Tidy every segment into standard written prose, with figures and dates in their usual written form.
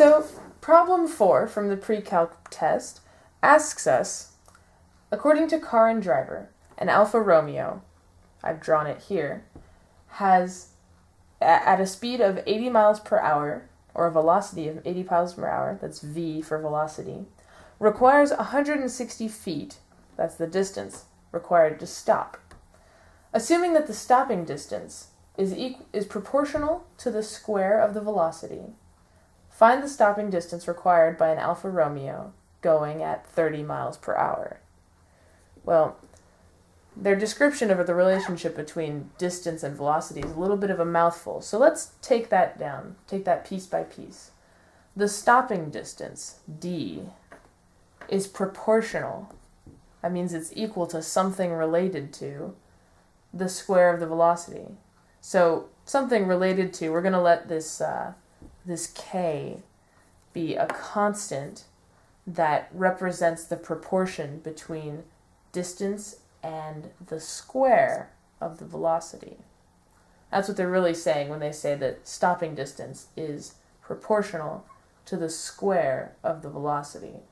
So, problem 4 from the pre-calc test asks us, according to car and driver, an Alfa Romeo, I've drawn it here, has, at a speed of 80 miles per hour, or a velocity of 80 miles per hour, that's v for velocity, requires 160 feet, that's the distance required to stop. Assuming that the stopping distance is proportional to the square of the velocity, find the stopping distance required by an Alfa Romeo going at 30 miles per hour. Well, their description of the relationship between distance and velocity is a little bit of a mouthful, so let's take that down, take that piece by piece. The stopping distance, d, is proportional. That means it's equal to something related to the square of the velocity. So something related to, we're going to let this k be a constant that represents the proportion between distance and the square of the velocity. That's what they're really saying when they say that stopping distance is proportional to the square of the velocity.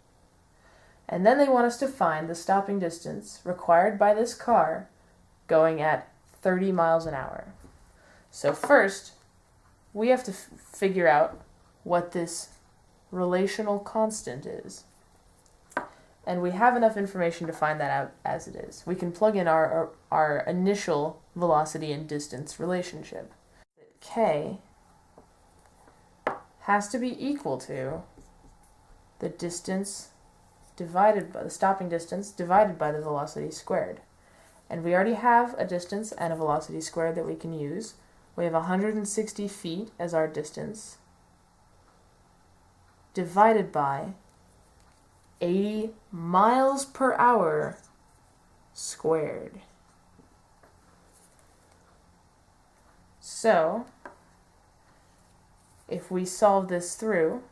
And then they want us to find the stopping distance required by this car going at 30 miles an hour. So first, we have to figure out what this relational constant is. And we have enough information to find that out as it is. We can plug in our initial velocity and distance relationship. K has to be equal to the distance divided by the stopping distance divided by the velocity squared. And we already have a distance and a velocity squared that we can use. We have 160 feet as our distance divided by 80 miles per hour squared. So, if we solve this through,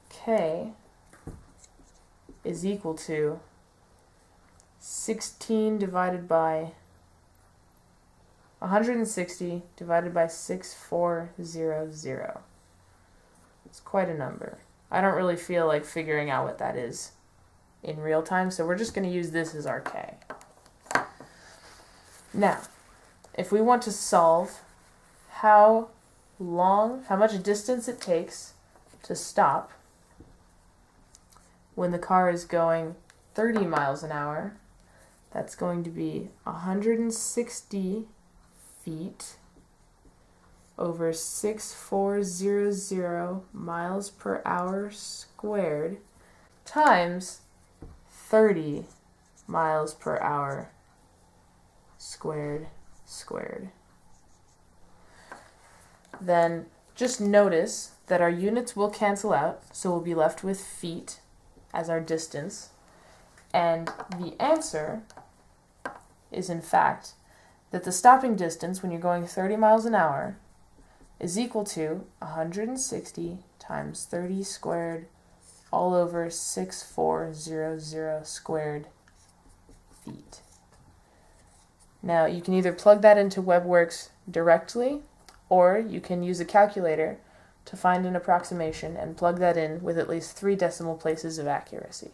k is equal to 16 divided by 160 divided by 6400. It's quite a number. I don't really feel like figuring out what that is in real time, so we're just going to use this as our k. Now, if we want to solve how much distance it takes to stop when the car is going 30 miles an hour, that's going to be 160 feet over 6400 miles per hour squared times 30 miles per hour squared. Then just notice that our units will cancel out, so we'll be left with feet as our distance. And the answer is, in fact, that the stopping distance when you're going 30 miles an hour is equal to 160 times 30 squared all over 6400 squared feet. Now, you can either plug that into WebWorks directly, or you can use a calculator to find an approximation and plug that in with at least 3 decimal places of accuracy.